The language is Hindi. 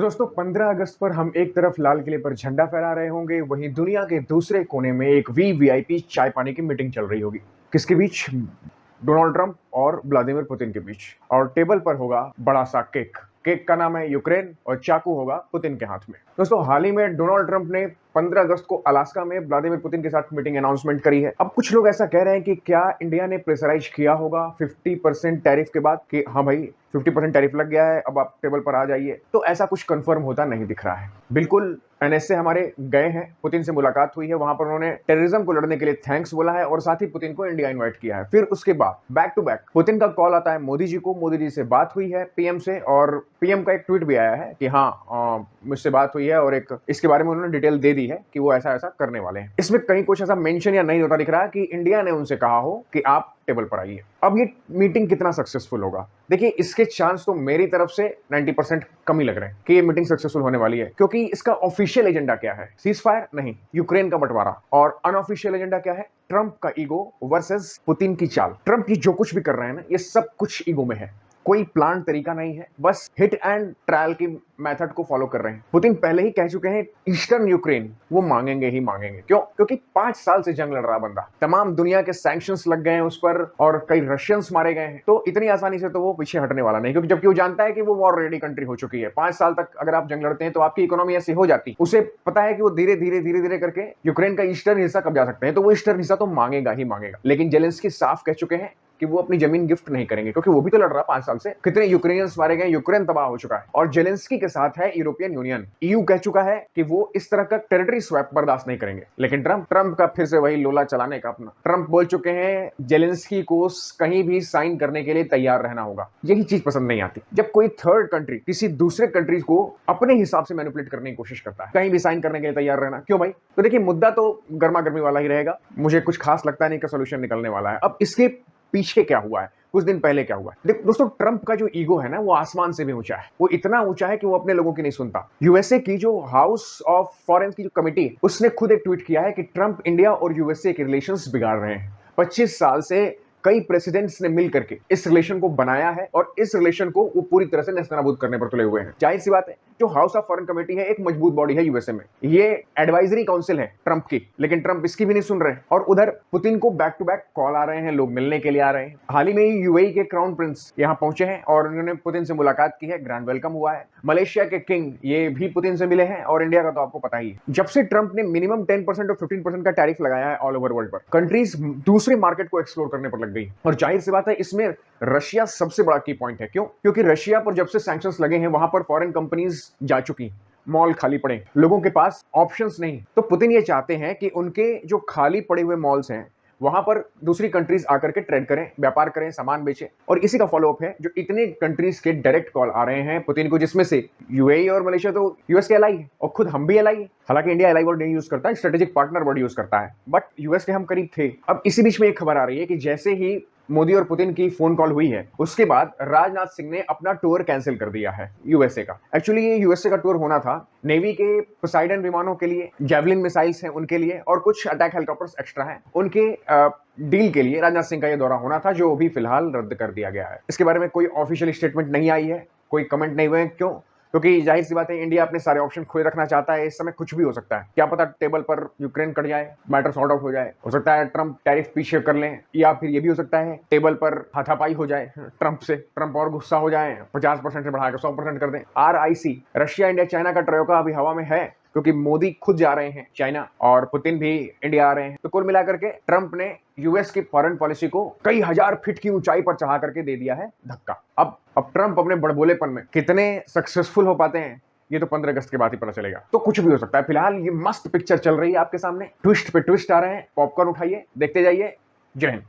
तो दोस्तों 15 अगस्त पर हम एक तरफ लाल किले पर झंडा फहरा रहे होंगे, वहीं दुनिया के दूसरे कोने में एक वीवीआईपी चाय पानी की मीटिंग चल रही होगी। किसके बीच? डोनाल्ड ट्रंप और व्लादिमीर पुतिन के बीच। और टेबल पर होगा बड़ा सा केक। केक का नाम है यूक्रेन और चाकू होगा पुतिन के हाथ में। दोस्तों हाल ही में डोनाल्ड ट्रंप ने 15 अगस्त को अलास्का में व्लादिमीर पुतिन के साथ मीटिंग अनाउंसमेंट करी है। अब कुछ लोग ऐसा कह रहे हैं कि क्या इंडिया ने प्रेशराइज किया होगा 50% टैरिफ के बाद कि हाँ भाई 50% टैरिफ लग गया है, अब आप टेबल पर आ जाइए। तो ऐसा कुछ कंफर्म होता नहीं दिख रहा है। बिल्कुल एनएसए हमारे गए हैं, पुतिन से मुलाकात हुई है, वहां पर उन्होंने टेररिज्म को लड़ने के लिए थैंक्स बोला है और साथ ही पुतिन को इंडिया इनवाइट किया है। फिर उसके बाद बैक टू बैक पुतिन का कॉल आता है मोदी जी को, मोदी जी से बात हुई है पीएम से, और पीएम का एक ट्वीट भी आया है कि हाँ मुझसे बात हुई है और एक इसके बारे में उन्होंने डिटेल दे दी है कि वो ऐसा ऐसा करने वाले हैं। इसमें कहीं कुछ ऐसा मेंशन या नहीं होता दिख रहा कि इंडिया ने उनसे कहा हो कि आप टेबल पर आइए। अब ये मीटिंग कितना सक्सेसफुल होगा, देखिए इसके चांस तो मेरी तरफ से 90% कम ही लग रहे हैं कि ये मीटिंग सक्सेसफुल होने वाली है, क्योंकि इसका ऑफिशियल एजेंडा क्या है? सीज फायर नहीं, यूक्रेन का बंटवारा। और अनऑफिशियल एजेंडा क्या है? ट्रंप का ईगो वर्सेस पुतिन की चाल। ट्रंप ये जो कुछ भी कर रहे हैं ना, ये सब कुछ ईगो में है, कोई प्लान तरीका नहीं है, बस हिट एंड ट्रायल की मेथड को फॉलो कर रहे हैं। पुतिन पहले ही कह चुके हैं ईस्टर्न यूक्रेन वो मांगेंगे ही मांगेंगे। क्यों? क्योंकि 5 साल से जंग लड़ रहा बंदा, तमाम दुनिया के सैंक्शंस लग गए हैं उस पर और कई रशियंस मारे गए हैं, तो इतनी आसानी से तो वो पीछे हटने वाला नहीं, क्योंकि जबकि वो जानता है कि वो वॉर रेडी कंट्री हो चुकी है। 5 साल तक अगर आप जंग लड़ते हैं तो आपकी इकोनॉमी ऐसी हो जाती, उसे पता है कि वो धीरे धीरे करके यूक्रेन का ईस्टर्न हिस्सा कब्जा सकते हैं, तो वो ईस्टर्न हिस्सा तो मांगेगा ही मांगेगा। लेकिन जेलेंस्की साफ कह चुके हैं कि वो अपनी जमीन गिफ्ट नहीं करेंगे, क्योंकि वो भी तो लड़ रहा 5 साल से। कितने यूक्रेनियंस मारे गए, यूक्रेन तबाह हो चुका है। और जेलेंस्की के साथ है यूरोपियन यूनियन, ईयू कह चुका है कि वो इस तरह का टेरिटरी स्वैप बर्दाश्त नहीं करेंगे। लेकिन ट्रंप का फिर से वही लोला चलाने का अपना। ट्रंप बोल चुके हैं जेलेंस्की को कहीं भी साइन करने के लिए तैयार रहना होगा। यही चीज पसंद नहीं आती, जब कोई थर्ड कंट्री किसी दूसरे कंट्रीज को अपने हिसाब से मैनिपुलेट करने की कोशिश करता है। कहीं भी साइन करने के लिए तैयार रहना क्यों भाई? तो देखिए मुद्दा तो गर्मा गर्मी वाला ही रहेगा, मुझे कुछ खास लगता नहीं कि सोल्यूशन निकलने वाला है। अब इसके पीछे क्या हुआ है, कुछ दिन पहले क्या हुआ है? देखो दोस्तों, ट्रंप का जो ईगो है ना, वो आसमान से भी ऊंचा है। वो इतना ऊंचा है कि वो अपने लोगों की नहीं सुनता। यूएसए की जो हाउस ऑफ फॉरेन की जो कमिटी है, उसने खुद एक ट्वीट किया है कि ट्रंप इंडिया और यूएसए के रिलेशंस बिगाड़ रहे हैं। 25 साल से कई प्रेसिडेंट्स ने मिल करके इस रिलेशन को बनाया है और इस रिलेशन को वो पूरी तरह से नेस्तनाबूद करने पर तुले हुए हैं। जाहिर सी बात है, जो हाउस ऑफ फॉरेन कमेटी है एक मजबूत बॉडी है यूएसए में, ये एडवाइजरी काउंसिल है ट्रंप की, लेकिन ट्रंप इसकी भी नहीं सुन रहे। और उधर पुतिन को बैक टू बैक कॉल आ रहे हैं, लोग मिलने के लिए आ रहे हैं। हाल ही में यूएई के क्राउन प्रिंस यहाँ पहुंचे हैं और उन्होंने पुतिन से मुलाकात की है, ग्रैंड वेलकम हुआ है। मलेशिया के किंग ये भी पुतिन से मिले हैं और इंडिया का तो आपको पता ही है। जब से ट्रंप ने मिनिमम 10% और 15% का टैरिफ लगाया है ऑल ओवर वर्ल्ड पर, कंट्रीज दूसरे मार्केट को एक्सप्लोर करने पर लग गई। और जाहिर बात है, इसमें रशिया सबसे बड़ा की पॉइंट है। क्यों? क्योंकि रशिया पर जब से सैंक्शंस लगे हैं, वहां पर फॉरेन कंपनीज जा चुकी, मॉल खाली पड़े, लोगों के पास ऑप्शंस नहीं। तो पुतिन ये चाहते हैं कि उनके जो खाली पड़े हुए मॉल्स हैं वहां पर दूसरी कंट्रीज आकर के ट्रेड करें, व्यापार करें, सामान बेचें। और इसी का फॉलोअप है जो इतने कंट्रीज के डायरेक्ट कॉल आ रहे हैं पुतिन को, जिसमें से यूएई और मलेशिया तो यूएस के एलाई है और खुद हम भी एलाई है। हालांकि इंडिया एलाई वर्ड नहीं यूज करता, स्ट्रेटेजिक पार्टनर वर्ड यूज करता है, बट यूएस के हम करीब थे। अब इसी बीच में एक खबर आ रही है कि जैसे ही मोदी और पुतिन की फोन कॉल हुई है, उसके बाद राजनाथ सिंह ने अपना टूर कैंसिल कर दिया है यूएसए का। एक्चुअली ये यूएसए का टूर होना था नेवी के पोसाइडन विमानों के लिए, जेवलिन मिसाइल्स हैं उनके लिए, और कुछ अटैक हेलीकॉप्टर्स एक्स्ट्रा हैं उनके डील के लिए राजनाथ सिंह का ये दौरा होना था, जो भी फिलहाल रद्द कर दिया गया है। इसके बारे में कोई ऑफिशियल स्टेटमेंट नहीं आई है, कोई कमेंट नहीं हुए। क्यों? क्योंकि जाहिर सी बात है, इंडिया अपने सारे ऑप्शन खुले रखना चाहता है। इस समय कुछ भी हो सकता है, क्या पता टेबल पर यूक्रेन कट जाए, मैटर सॉर्ट आउट हो जाए, हो सकता है ट्रंप टैरिफ पीछे कर लें, या फिर ये भी हो सकता है टेबल पर हाथापाई हो जाए ट्रंप से, ट्रंप और गुस्सा हो जाए, 50% से बढ़ाकर 100% कर दें। RIC रशिया इंडिया चाइना का ट्रोका अभी हवा में है, क्योंकि मोदी खुद जा रहे हैं चाइना और पुतिन भी इंडिया आ रहे हैं। तो कुल मिलाकर के ट्रंप ने यूएस की फॉरेन पॉलिसी को कई हजार फीट की ऊंचाई पर चढ़ा करके दे दिया है धक्का। अब ट्रंप अपने बड़बोलेपन में कितने सक्सेसफुल हो पाते हैं, ये तो 15 अगस्त के बाद ही पता चलेगा। तो कुछ भी हो सकता है। फिलहाल ये मस्त पिक्चर चल रही है आपके सामने, ट्विस्ट पे ट्विस्ट आ रहे हैं, पॉपकॉर्न उठाइए, देखते जाइए। जय हिंद।